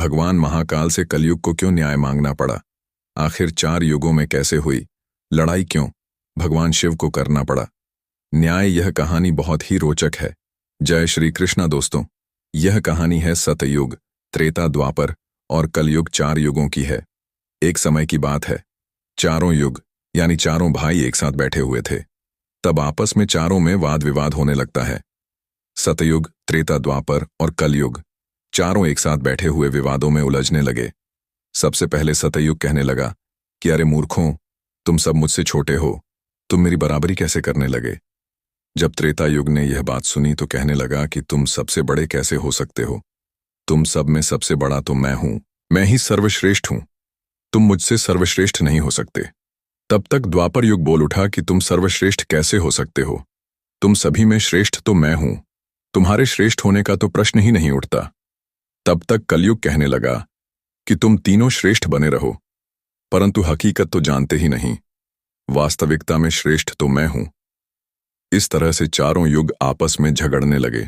भगवान महाकाल से कलयुग को क्यों न्याय मांगना पड़ा? आखिर 4 युगों में कैसे हुई लड़ाई? क्यों भगवान शिव को करना पड़ा न्याय? यह कहानी बहुत ही रोचक है। जय श्री कृष्णा दोस्तों, यह कहानी है सतयुग, त्रेता, द्वापर और कलयुग 4 युगों की है। एक समय की बात है, चारों युग यानी चारों भाई एक साथ बैठे हुए थे। तब आपस में चारों में वाद विवाद होने लगता है। सतयुग, त्रेता, द्वापर और कलयुग चारों एक साथ बैठे हुए विवादों में उलझने लगे। सबसे पहले सतयुग कहने लगा कि अरे मूर्खों, तुम सब मुझसे छोटे हो, तुम मेरी बराबरी कैसे करने लगे? जब त्रेता युग ने यह बात सुनी तो कहने लगा कि तुम सबसे बड़े कैसे हो सकते हो? तुम सब में सबसे बड़ा तो मैं हूं, मैं ही सर्वश्रेष्ठ हूं, तुम मुझसे सर्वश्रेष्ठ नहीं हो सकते। तब तक द्वापर युग बोल उठा कि तुम सर्वश्रेष्ठ कैसे हो सकते हो? तुम सभी में श्रेष्ठ तो मैं हूं, तुम्हारे श्रेष्ठ होने का तो प्रश्न ही नहीं उठता। तब तक कलयुग कहने लगा कि तुम तीनों श्रेष्ठ बने रहो, परंतु हकीकत तो जानते ही नहीं, वास्तविकता में श्रेष्ठ तो मैं हूं। इस तरह से चारों युग आपस में झगड़ने लगे।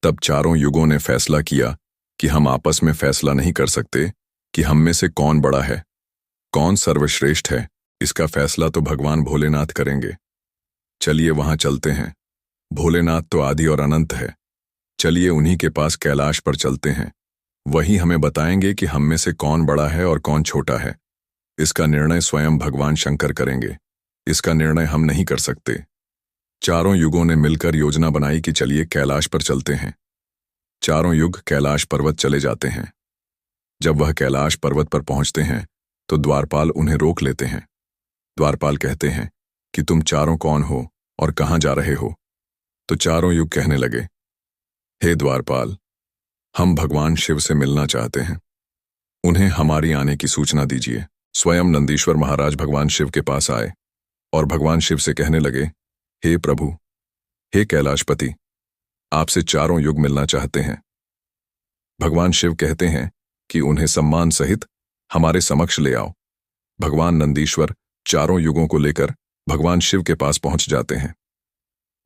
तब चारों युगों ने फैसला किया कि हम आपस में फैसला नहीं कर सकते कि हम में से कौन बड़ा है, कौन सर्वश्रेष्ठ है। इसका फैसला तो भगवान भोलेनाथ करेंगे। चलिए वहां चलते हैं। भोलेनाथ तो आदि और अनंत है। चलिए उन्हीं के पास कैलाश पर चलते हैं। वही हमें बताएंगे कि हम में से कौन बड़ा है और कौन छोटा है। इसका निर्णय स्वयं भगवान शंकर करेंगे। इसका निर्णय हम नहीं कर सकते। चारों युगों ने मिलकर योजना बनाई कि चलिए कैलाश पर चलते हैं। चारों युग कैलाश पर्वत चले जाते हैं। जब वह कैलाश पर्वत पर पहुंचते हैं तो द्वारपाल उन्हें रोक लेते हैं। द्वारपाल कहते हैं कि तुम चारों कौन हो और कहां जा रहे हो? तो चारों युग कहने लगे, हे द्वारपाल, हम भगवान शिव से मिलना चाहते हैं, उन्हें हमारी आने की सूचना दीजिए। स्वयं नंदीश्वर महाराज भगवान शिव के पास आए और भगवान शिव से कहने लगे, हे प्रभु, हे कैलाशपति, आपसे चारों युग मिलना चाहते हैं। भगवान शिव कहते हैं कि उन्हें सम्मान सहित हमारे समक्ष ले आओ। भगवान नंदीश्वर चारों युगों को लेकर भगवान शिव के पास पहुंच जाते हैं।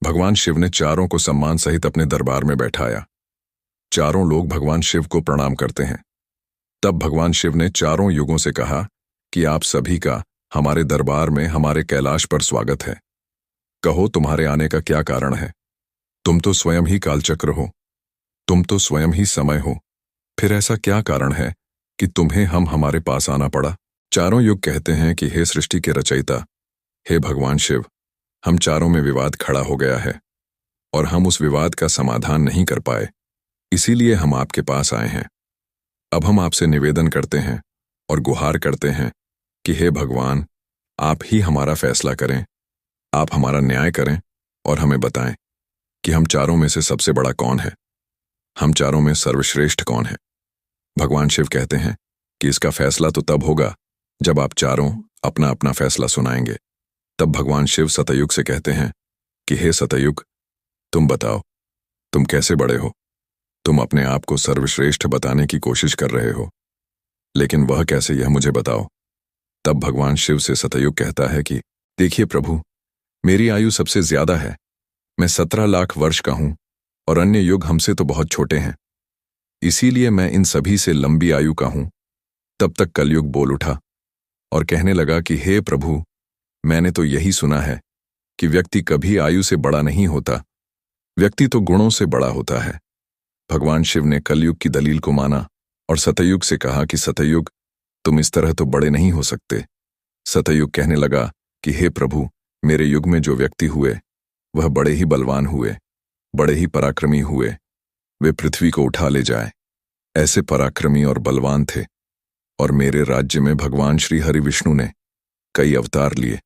भगवान शिव ने चारों को सम्मान सहित अपने दरबार में बैठाया। चारों लोग भगवान शिव को प्रणाम करते हैं। तब भगवान शिव ने चारों युगों से कहा कि आप सभी का हमारे दरबार में, हमारे कैलाश पर स्वागत है। कहो, तुम्हारे आने का क्या कारण है? तुम तो स्वयं ही कालचक्र हो, तुम तो स्वयं ही समय हो, फिर ऐसा क्या कारण है कि तुम्हें हमारे पास आना पड़ा? चारों युग कहते हैं कि हे सृष्टि के रचयिता, हे भगवान शिव, हम चारों में विवाद खड़ा हो गया है और हम उस विवाद का समाधान नहीं कर पाए, इसीलिए हम आपके पास आए हैं। अब हम आपसे निवेदन करते हैं और गुहार करते हैं कि हे भगवान, आप ही हमारा फैसला करें, आप हमारा न्याय करें और हमें बताएं कि हम चारों में से सबसे बड़ा कौन है, हम चारों में सर्वश्रेष्ठ कौन है। भगवान शिव कहते हैं कि इसका फैसला तो तब होगा जब आप चारों अपना अपना फैसला सुनाएंगे। तब भगवान शिव सतयुग से कहते हैं कि हे सतयुग, तुम बताओ, तुम कैसे बड़े हो? तुम अपने आप को सर्वश्रेष्ठ बताने की कोशिश कर रहे हो, लेकिन वह कैसे, यह मुझे बताओ। तब भगवान शिव से सतयुग कहता है कि देखिए प्रभु, मेरी आयु सबसे ज्यादा है, मैं 17 लाख वर्ष का हूं और अन्य युग हमसे तो बहुत छोटे हैं, इसीलिए मैं इन सभी से लंबी आयु का हूं। तब तक कलयुग बोल उठा और कहने लगा कि हे प्रभु, मैंने तो यही सुना है कि व्यक्ति कभी आयु से बड़ा नहीं होता, व्यक्ति तो गुणों से बड़ा होता है। भगवान शिव ने कलयुग की दलील को माना और सतयुग से कहा कि सतयुग, तुम इस तरह तो बड़े नहीं हो सकते। सतयुग कहने लगा कि हे प्रभु, मेरे युग में जो व्यक्ति हुए वह बड़े ही बलवान हुए, बड़े ही पराक्रमी हुए, वे पृथ्वी को उठा ले जाए, ऐसे पराक्रमी और बलवान थे। और मेरे राज्य में भगवान श्री हरि विष्णु ने कई अवतार लिए।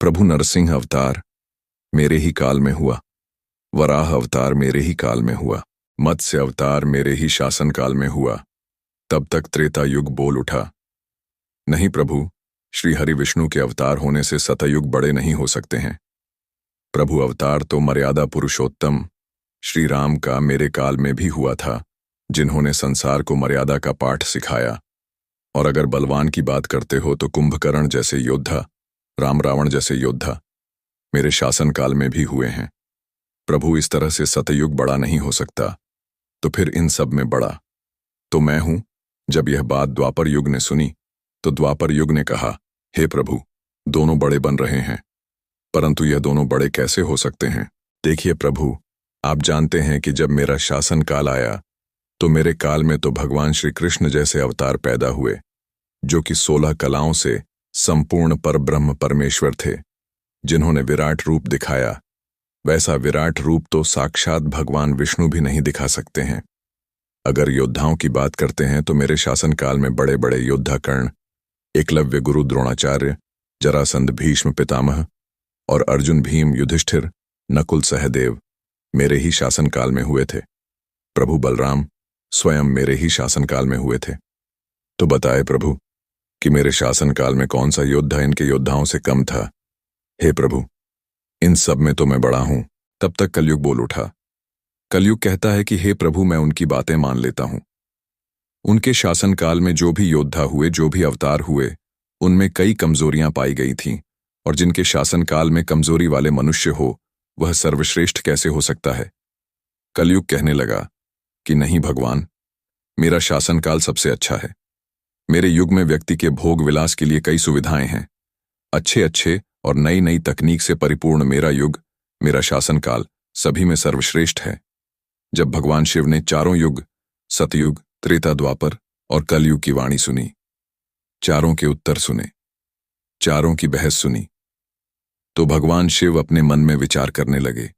प्रभु नरसिंह अवतार मेरे ही काल में हुआ, वराह अवतार मेरे ही काल में हुआ, मत्स्य अवतार मेरे ही शासन काल में हुआ। तब तक त्रेता युग बोल उठा, नहीं प्रभु, श्री हरि विष्णु के अवतार होने से सतयुग बड़े नहीं हो सकते हैं। प्रभु अवतार तो मर्यादा पुरुषोत्तम श्री राम का मेरे काल में भी हुआ था, जिन्होंने संसार को मर्यादा का पाठ सिखाया। और अगर बलवान की बात करते हो तो कुंभकर्ण जैसे योद्धा, राम रावण जैसे योद्धा मेरे शासन काल में भी हुए हैं। प्रभु, इस तरह से सतयुग बड़ा नहीं हो सकता, तो फिर इन सब में बड़ा तो मैं हूं। जब यह बात द्वापर युग ने सुनी तो द्वापर युग ने कहा, हे प्रभु, दोनों बड़े बन रहे हैं, परंतु यह दोनों बड़े कैसे हो सकते हैं? देखिए प्रभु, आप जानते हैं कि जब मेरा शासन काल आया तो मेरे काल में तो भगवान श्री कृष्ण जैसे अवतार पैदा हुए, जो कि 16 कलाओं से संपूर्ण परब्रह्म परमेश्वर थे, जिन्होंने विराट रूप दिखाया। वैसा विराट रूप तो साक्षात भगवान विष्णु भी नहीं दिखा सकते हैं। अगर योद्धाओं की बात करते हैं तो मेरे शासनकाल में बड़े बड़े योद्धा कर्ण, एकलव्य गुरु द्रोणाचार्य, जरासंध भीष्म पितामह और अर्जुन भीम युधिष्ठिर नकुल सहदेव मेरे ही शासनकाल में हुए थे। प्रभु बलराम स्वयं मेरे ही शासनकाल में हुए थे। तो बताए प्रभु कि मेरे शासनकाल में कौन सा योद्धा इनके योद्धाओं से कम था? हे प्रभु, इन सब में तो मैं बड़ा हूं। तब तक कलयुग बोल उठा। कलयुग कहता है कि हे प्रभु, मैं उनकी बातें मान लेता हूं। उनके शासनकाल में जो भी योद्धा हुए, जो भी अवतार हुए, उनमें कई कमजोरियां पाई गई थीं, और जिनके शासनकाल में कमजोरी वाले मनुष्य हो, वह सर्वश्रेष्ठ कैसे हो सकता है? कलयुग कहने लगा कि नहीं भगवान, मेरा शासनकाल सबसे अच्छा है। मेरे युग में व्यक्ति के भोग विलास के लिए कई सुविधाएं हैं। अच्छे अच्छे और नई नई तकनीक से परिपूर्ण मेरा युग, मेरा शासनकाल सभी में सर्वश्रेष्ठ है। जब भगवान शिव ने चारों युग, सतयुग, त्रेता, द्वापर और कलयुग की वाणी सुनी, चारों के उत्तर सुने, चारों की बहस सुनी, तो भगवान शिव अपने मन में विचार करने लगे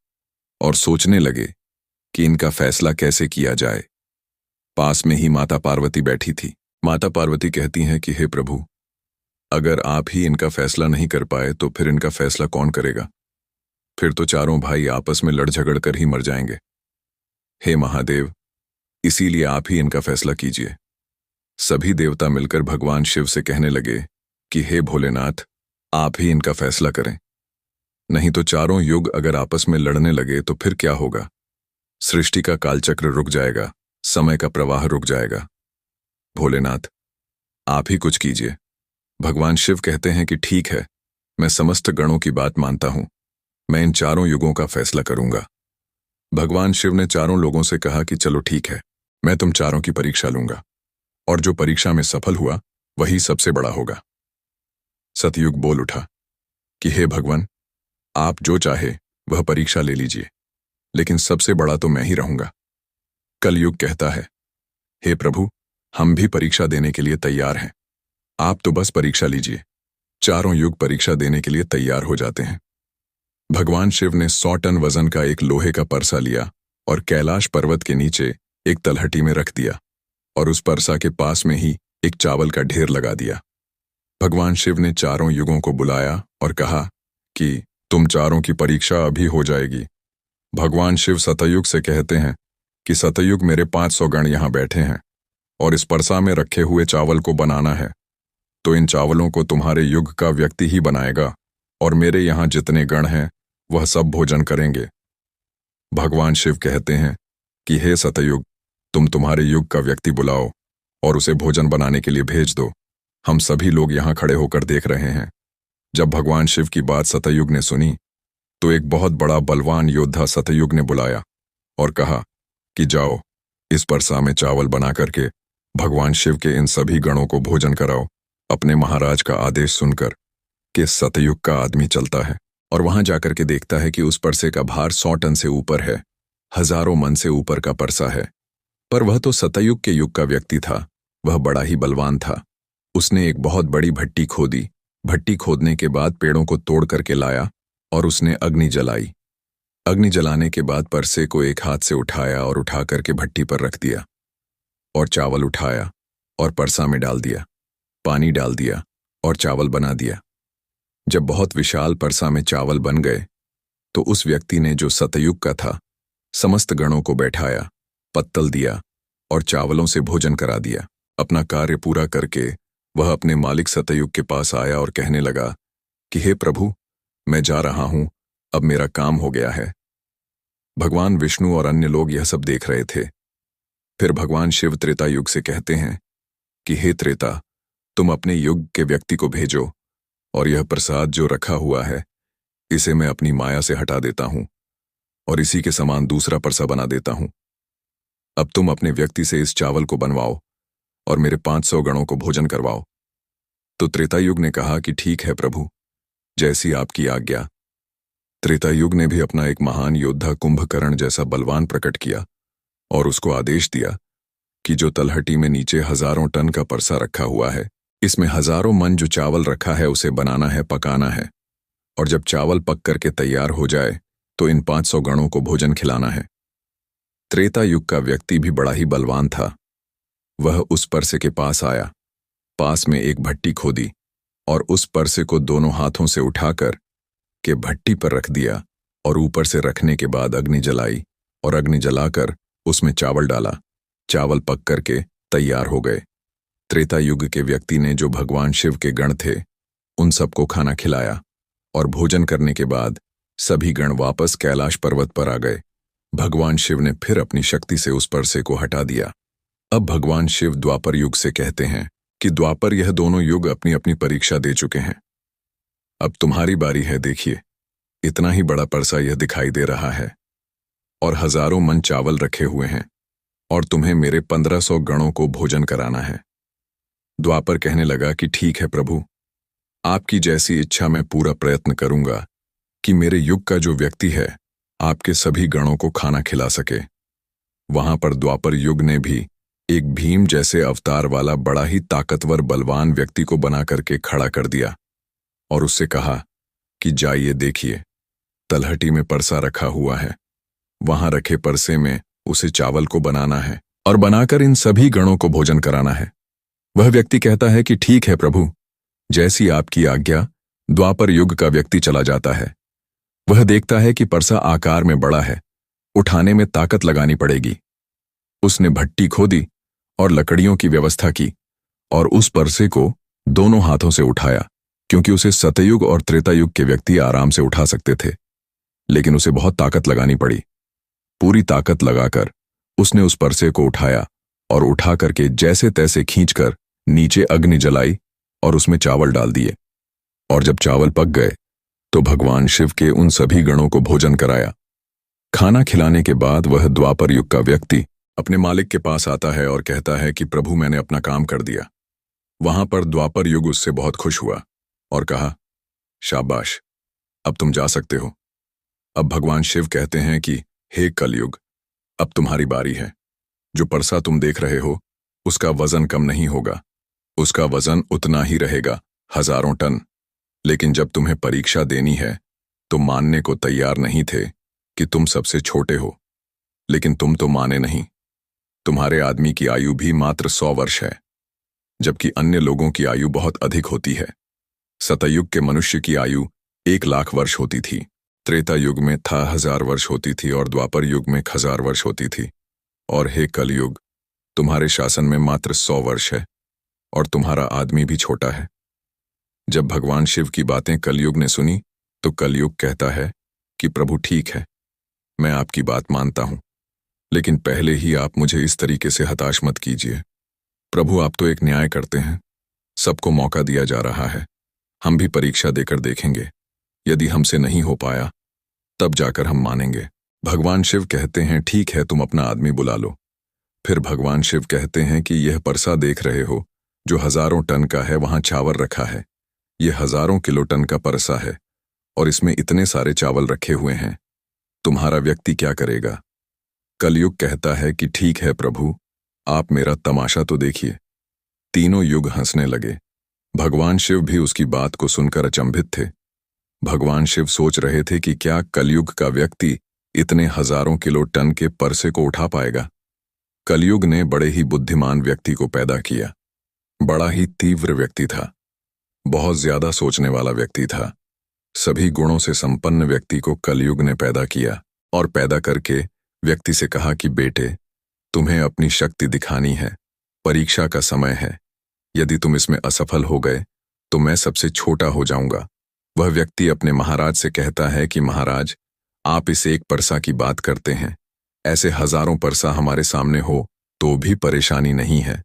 और सोचने लगे कि इनका फैसला कैसे किया जाए। पास में ही माता पार्वती बैठी थी। माता पार्वती कहती हैं कि हे प्रभु, अगर आप ही इनका फैसला नहीं कर पाए तो फिर इनका फैसला कौन करेगा? फिर तो चारों भाई आपस में लड़ झगड़ कर ही मर जाएंगे। हे महादेव, इसीलिए आप ही इनका फैसला कीजिए। सभी देवता मिलकर भगवान शिव से कहने लगे कि हे भोलेनाथ, आप ही इनका फैसला करें। नहीं तो चारों युग अगर आपस में लड़ने लगे तो फिर क्या होगा? सृष्टि का कालचक्र रुक जाएगा, समय का प्रवाह रुक जाएगा। भोलेनाथ, आप ही कुछ कीजिए। भगवान शिव कहते हैं कि ठीक है, मैं समस्त गणों की बात मानता हूं, मैं इन चारों युगों का फैसला करूंगा। भगवान शिव ने चारों लोगों से कहा कि चलो ठीक है, मैं तुम चारों की परीक्षा लूंगा, और जो परीक्षा में सफल हुआ वही सबसे बड़ा होगा। सतयुग बोल उठा कि हे भगवान, आप जो चाहे वह परीक्षा ले लीजिए, लेकिन सबसे बड़ा तो मैं ही रहूंगा। कलयुग कहता है, हे प्रभु, हम भी परीक्षा देने के लिए तैयार हैं, आप तो बस परीक्षा लीजिए। चारों युग परीक्षा देने के लिए तैयार हो जाते हैं। भगवान शिव ने 100 टन वजन का एक लोहे का परसा लिया और कैलाश पर्वत के नीचे एक तलहटी में रख दिया, और उस परसा के पास में ही एक चावल का ढेर लगा दिया। भगवान शिव ने चारों युगों को बुलाया और कहा कि तुम चारों की परीक्षा अभी हो जाएगी। भगवान शिव सतयुग से कहते हैं कि सतयुग मेरे 500 गण यहाँ बैठे हैं, और इस परसा में रखे हुए चावल को बनाना है, तो इन चावलों को तुम्हारे युग का व्यक्ति ही बनाएगा, और मेरे यहाँ जितने गण हैं वह सब भोजन करेंगे। भगवान शिव कहते हैं कि हे सतयुग, तुम तुम्हारे युग का व्यक्ति बुलाओ और उसे भोजन बनाने के लिए भेज दो। हम सभी लोग यहाँ खड़े होकर देख रहे हैं। जब भगवान शिव की बात सतयुग ने सुनी तो एक बहुत बड़ा बलवान योद्धा सतयुग ने बुलाया और कहा कि जाओ, इस परसा में चावल बना करके भगवान शिव के इन सभी गणों को भोजन कराओ। अपने महाराज का आदेश सुनकर कि सतयुग का आदमी चलता है और वहां जाकर के देखता है कि उस परसे का भार 100 टन से ऊपर है, हजारों मन से ऊपर का परसा है। पर वह तो सतयुग के युग का व्यक्ति था, वह बड़ा ही बलवान था। उसने एक बहुत बड़ी भट्टी खोदी। भट्टी खोदने के बाद पेड़ों को तोड़ करके लाया और उसने अग्नि जलाई। अग्नि जलाने के बाद परसे को एक हाथ से उठाया और उठा करके भट्टी पर रख दिया, और चावल उठाया और परसा में डाल दिया, पानी डाल दिया और चावल बना दिया। जब बहुत विशाल परसा में चावल बन गए तो उस व्यक्ति ने, जो सतयुग का था, समस्त गणों को बैठाया, पत्तल दिया और चावलों से भोजन करा दिया। अपना कार्य पूरा करके वह अपने मालिक सतयुग के पास आया और कहने लगा कि हे प्रभु, मैं जा रहा हूं, अब मेरा काम हो गया है। भगवान विष्णु और अन्य लोग यह सब देख रहे थे। फिर भगवान शिव त्रेता युग से कहते हैं कि हे त्रेता, तुम अपने युग के व्यक्ति को भेजो, और यह प्रसाद जो रखा हुआ है इसे मैं अपनी माया से हटा देता हूं और इसी के समान दूसरा परसा बना देता हूं। अब तुम अपने व्यक्ति से इस चावल को बनवाओ और मेरे 500 गणों को भोजन करवाओ। तो त्रेता युग ने कहा कि ठीक है प्रभु, जैसी आपकी आज्ञा। त्रेता युग ने भी अपना एक महान योद्धा कुंभकर्ण जैसा बलवान प्रकट किया और उसको आदेश दिया कि जो तलहटी में नीचे हजारों टन का परसा रखा हुआ है, इसमें हजारों मन जो चावल रखा है उसे बनाना है, पकाना है, और जब चावल पक करके तैयार हो जाए तो इन 500 गणों को भोजन खिलाना है। त्रेता युग का व्यक्ति भी बड़ा ही बलवान था। वह उस परसे के पास आया, पास में एक भट्टी खोदी और उस परसे को दोनों हाथों से उठाकर के भट्टी पर रख दिया और ऊपर से रखने के बाद अग्नि जलाई और अग्नि जलाकर उसमें चावल डाला। चावल पक करके तैयार हो गए। त्रेता युग के व्यक्ति ने, जो भगवान शिव के गण थे, उन सबको खाना खिलाया और भोजन करने के बाद सभी गण वापस कैलाश पर्वत पर आ गए। भगवान शिव ने फिर अपनी शक्ति से उस परसे को हटा दिया। अब भगवान शिव द्वापर युग से कहते हैं कि द्वापर, यह दोनों युग अपनी अपनी परीक्षा दे चुके हैं। अब तुम्हारी बारी है। देखिए, इतना ही बड़ा परसा यह दिखाई दे रहा है और हजारों मन चावल रखे हुए हैं और तुम्हें मेरे 1500 गणों को भोजन कराना है। द्वापर कहने लगा कि ठीक है प्रभु, आपकी जैसी इच्छा मैं पूरा प्रयत्न करूंगा कि मेरे युग का जो व्यक्ति है आपके सभी गणों को खाना खिला सके। वहां पर द्वापर युग ने भी एक भीम जैसे अवतार वाला बड़ा ही ताकतवर बलवान व्यक्ति को बना करके खड़ा कर दिया और उससे कहा कि जाइए, देखिए तलहटी में परसा रखा हुआ है, वहां रखे परसे में उसे चावल को बनाना है और बनाकर इन सभी गणों को भोजन कराना है। वह व्यक्ति कहता है कि ठीक है प्रभु, जैसी आपकी आज्ञा। द्वापर युग का व्यक्ति चला जाता है। वह देखता है कि परसा आकार में बड़ा है, उठाने में ताकत लगानी पड़ेगी। उसने भट्टी खोदी और लकड़ियों की व्यवस्था की और उस परसे को दोनों हाथों से उठाया, क्योंकि उसे सतयुग और त्रेता युग के व्यक्ति आराम से उठा सकते थे, लेकिन उसे बहुत ताकत लगानी पड़ी। पूरी ताकत लगाकर उसने उस परसे को उठाया और उठा करके जैसे तैसे खींचकर नीचे अग्नि जलाई और उसमें चावल डाल दिए। और जब चावल पक गए तो भगवान शिव के उन सभी गणों को भोजन कराया। खाना खिलाने के बाद वह द्वापर युग का व्यक्ति अपने मालिक के पास आता है और कहता है कि प्रभु, मैंने अपना काम कर दिया। वहां पर द्वापर युग उससे बहुत खुश हुआ और कहा, शाबाश, अब तुम जा सकते हो। अब भगवान शिव कहते हैं कि हे कलयुग, अब तुम्हारी बारी है। जो परसा तुम देख रहे हो उसका वजन कम नहीं होगा, उसका वजन उतना ही रहेगा, हजारों टन। लेकिन जब तुम्हें परीक्षा देनी है तो मानने को तैयार नहीं थे कि तुम सबसे छोटे हो, लेकिन तुम तो माने नहीं। तुम्हारे आदमी की आयु भी मात्र 100 वर्ष है, जबकि अन्य लोगों की आयु बहुत अधिक होती है। सतयुग के मनुष्य की आयु 1,00,000 वर्ष होती थी, त्रेता युग में 1000 वर्ष होती थी और द्वापर युग में 1000 वर्ष होती थी। और हे कलयुग, तुम्हारे शासन में मात्र 100 वर्ष है और तुम्हारा आदमी भी छोटा है। जब भगवान शिव की बातें कलयुग ने सुनी तो कलयुग कहता है कि प्रभु ठीक है, मैं आपकी बात मानता हूं, लेकिन पहले ही आप मुझे इस तरीके से हताश मत कीजिए। प्रभु, आप तो एक न्याय करते हैं, सबको मौका दिया जा रहा है। हम भी परीक्षा देकर देखेंगे, यदि हमसे नहीं हो पाया तब जाकर हम मानेंगे। भगवान शिव कहते हैं ठीक है, तुम अपना आदमी बुला लो। फिर भगवान शिव कहते हैं कि यह परसा देख रहे हो जो हजारों टन का है, वहां चावल रखा है। यह हजारों किलो टन का परसा है और इसमें इतने सारे चावल रखे हुए हैं, तुम्हारा व्यक्ति क्या करेगा? कलयुग कहता है कि ठीक है प्रभु, आप मेरा तमाशा तो देखिए। तीनों युग हंसने लगे। भगवान शिव भी उसकी बात को सुनकर अचंभित थे। भगवान शिव सोच रहे थे कि क्या कलयुग का व्यक्ति इतने हजारों किलो टन के परसे को उठा पाएगा। कलयुग ने बड़े ही बुद्धिमान व्यक्ति को पैदा किया। बड़ा ही तीव्र व्यक्ति था, बहुत ज्यादा सोचने वाला व्यक्ति था। सभी गुणों से संपन्न व्यक्ति को कलयुग ने पैदा किया और पैदा करके व्यक्ति से कहा कि बेटे, तुम्हें अपनी शक्ति दिखानी है, परीक्षा का समय है। यदि तुम इसमें असफल हो गए तो मैं सबसे छोटा हो जाऊंगा। वह व्यक्ति अपने महाराज से कहता है कि महाराज, आप इस एक परसा की बात करते हैं, ऐसे हजारों परसा हमारे सामने हो तो भी परेशानी नहीं है।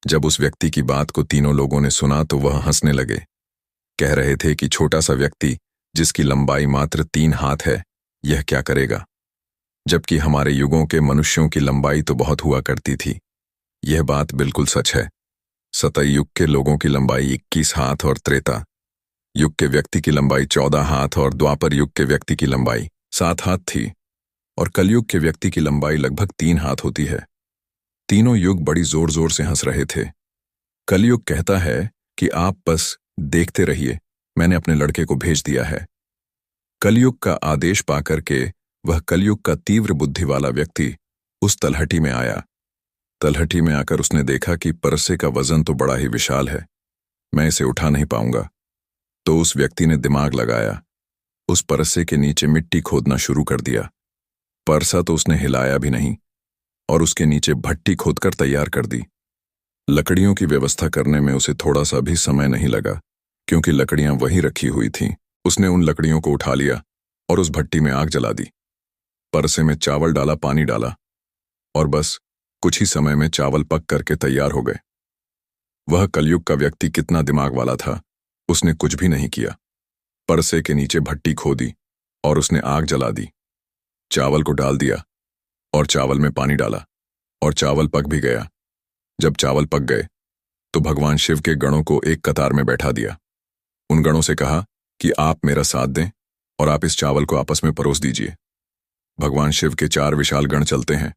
जब उस व्यक्ति की बात को तीनों लोगों ने सुना तो वह हंसने लगे। कह रहे थे कि छोटा सा व्यक्ति जिसकी लंबाई मात्र 3 हाथ है, यह क्या करेगा? जबकि हमारे युगों के मनुष्यों की लंबाई तो बहुत हुआ करती थी। यह बात बिल्कुल सच है। सतयुग के लोगों की लंबाई 21 हाथ और त्रेता युग के व्यक्ति की लंबाई 14 हाथ और द्वापर युग के व्यक्ति की लंबाई 7 हाथ थी और कलयुग के व्यक्ति की लंबाई लगभग 3 हाथ होती है। तीनों युग बड़ी जोर जोर से हंस रहे थे। कलयुग कहता है कि आप बस देखते रहिए, मैंने अपने लड़के को भेज दिया है। कलयुग का आदेश पाकर के वह कलयुग का तीव्र बुद्धि वाला व्यक्ति उस तलहटी में आया। तलहटी में आकर उसने देखा कि परसे का वजन तो बड़ा ही विशाल है, मैं इसे उठा नहीं पाऊंगा। तो उस व्यक्ति ने दिमाग लगाया, उस परसे के नीचे मिट्टी खोदना शुरू कर दिया। परसा तो उसने हिलाया भी नहीं और उसके नीचे भट्टी खोदकर तैयार कर दी। लकड़ियों की व्यवस्था करने में उसे थोड़ा सा भी समय नहीं लगा, क्योंकि लकड़ियां वहीं रखी हुई थीं। उसने उन लकड़ियों को उठा लिया और उस भट्टी में आग जला दी। परसे में चावल डाला, पानी डाला और बस कुछ ही समय में चावल पक करके तैयार हो गए। वह कलयुग का व्यक्ति कितना दिमाग वाला था, उसने कुछ भी नहीं किया। परसे के नीचे भट्टी खोदी और उसने आग जला दी। चावल को डाल दिया और चावल में पानी डाला और चावल पक भी गया। जब चावल पक गए तो भगवान शिव के गणों को एक कतार में बैठा दिया। उन गणों से कहा कि आप मेरा साथ दें और आप इस चावल को आपस में परोस दीजिए। भगवान शिव के 4 विशाल गण चलते हैं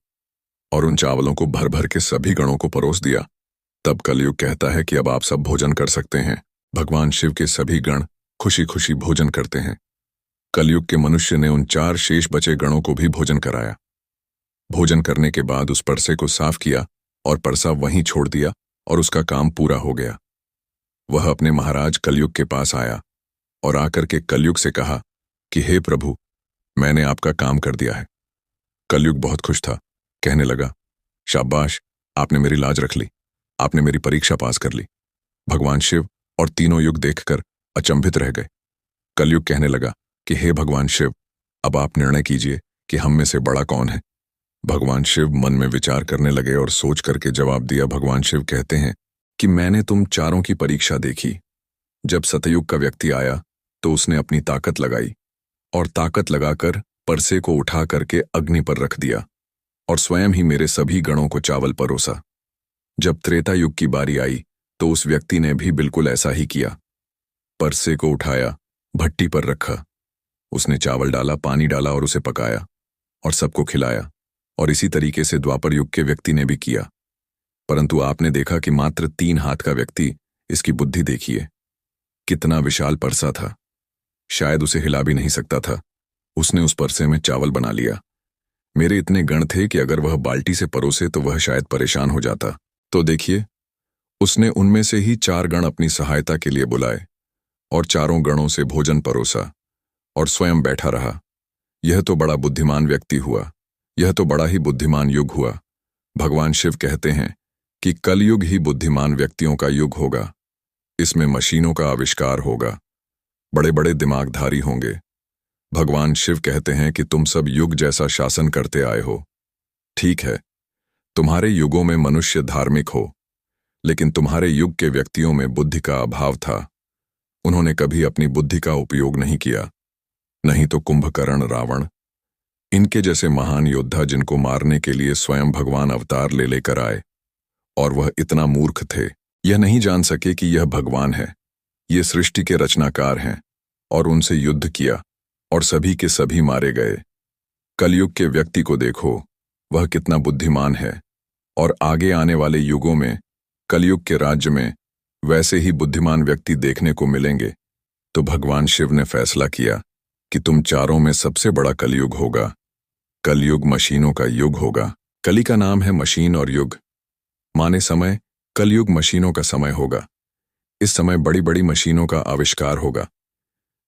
और उन चावलों को भर भर के सभी गणों को परोस दिया। तब कलयुग कहता है कि अब आप सब भोजन कर सकते हैं। भगवान शिव के सभी गण खुशी खुशी भोजन करते हैं। कलयुग के मनुष्य ने उन 4 शेष बचे गणों को भी भोजन कराया। भोजन करने के बाद उस परसे को साफ किया और परसा वहीं छोड़ दिया और उसका काम पूरा हो गया। वह अपने महाराज कलयुग के पास आया और आकर के कलयुग से कहा कि हे प्रभु, मैंने आपका काम कर दिया है। कलयुग बहुत खुश था, कहने लगा, शाबाश, आपने मेरी लाज रख ली, आपने मेरी परीक्षा पास कर ली। भगवान शिव और तीनों युग देखकर अचंभित रह गए। कलयुग कहने लगा कि हे भगवान शिव, अब आप निर्णय कीजिए कि हम में से बड़ा कौन है। भगवान शिव मन में विचार करने लगे और सोच करके जवाब दिया। भगवान शिव कहते हैं कि मैंने तुम चारों की परीक्षा देखी। जब सतयुग का व्यक्ति आया तो उसने अपनी ताकत लगाई और ताकत लगाकर परसे को उठा करके अग्नि पर रख दिया और स्वयं ही मेरे सभी गणों को चावल परोसा। जब त्रेता युग की बारी आई तो उस व्यक्ति ने भी बिल्कुल ऐसा ही किया। परसे को उठाया, भट्टी पर रखा, उसने चावल डाला, पानी डाला और उसे पकाया और सबको खिलाया। और इसी तरीके से द्वापर युग के व्यक्ति ने भी किया। परंतु आपने देखा कि मात्र 3 हाथ का व्यक्ति, इसकी बुद्धि देखिए, कितना विशाल परसा था, शायद उसे हिला भी नहीं सकता था। उसने उस परसे में चावल बना लिया। मेरे इतने गण थे कि अगर वह बाल्टी से परोसे तो वह शायद परेशान हो जाता। तो देखिए, उसने उनमें से ही 4 गण अपनी सहायता के लिए बुलाए और चारों गणों से भोजन परोसा और स्वयं बैठा रहा। यह तो बड़ा बुद्धिमान व्यक्ति हुआ, यह तो बड़ा ही बुद्धिमान युग हुआ। भगवान शिव कहते हैं कि कलयुग ही बुद्धिमान व्यक्तियों का युग होगा। इसमें मशीनों का आविष्कार होगा, बड़े बड़े दिमागधारी होंगे। भगवान शिव कहते हैं कि तुम सब युग जैसा शासन करते आए हो। ठीक है, तुम्हारे युगों में मनुष्य धार्मिक हो, लेकिन तुम्हारे युग के व्यक्तियों में बुद्धि का अभाव था। उन्होंने कभी अपनी बुद्धि का उपयोग नहीं किया। नहीं तो कुंभकर्ण, रावण, इनके जैसे महान योद्धा जिनको मारने के लिए स्वयं भगवान अवतार ले लेकर आए, और वह इतना मूर्ख थे, यह नहीं जान सके कि यह भगवान है, ये सृष्टि के रचनाकार हैं, और उनसे युद्ध किया और सभी के सभी मारे गए। कलयुग के व्यक्ति को देखो, वह कितना बुद्धिमान है, और आगे आने वाले युगों में कलयुग के राज्य में वैसे ही बुद्धिमान व्यक्ति देखने को मिलेंगे। तो भगवान शिव ने फैसला किया कि तुम चारों में सबसे बड़ा कलयुग होगा। कलयुग मशीनों का युग होगा। कली का नाम है मशीन और युग, माने समय। कलयुग मशीनों का समय होगा। इस समय बड़ी बड़ी मशीनों का आविष्कार होगा,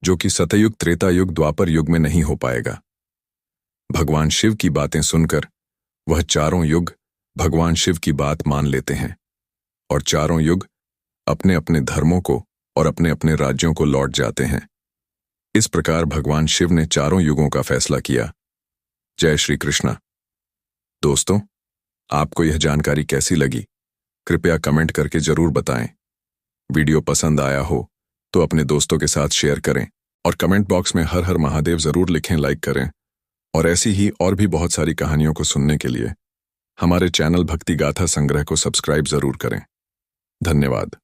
जो कि सतयुग, त्रेता युग, द्वापर युग में नहीं हो पाएगा। भगवान शिव की बातें सुनकर वह चारों युग भगवान शिव की बात मान लेते हैं और चारों युग अपने अपने धर्मों को और अपने अपने राज्यों को लौट जाते हैं। इस प्रकार भगवान शिव ने चारों युगों का फैसला किया। जय श्री कृष्णा। दोस्तों, आपको यह जानकारी कैसी लगी, कृपया कमेंट करके जरूर बताएं। वीडियो पसंद आया हो तो अपने दोस्तों के साथ शेयर करें और कमेंट बॉक्स में हर हर महादेव जरूर लिखें, लाइक करें। और ऐसी ही और भी बहुत सारी कहानियों को सुनने के लिए हमारे चैनल भक्ति गाथा संग्रह को सब्सक्राइब जरूर करें। धन्यवाद।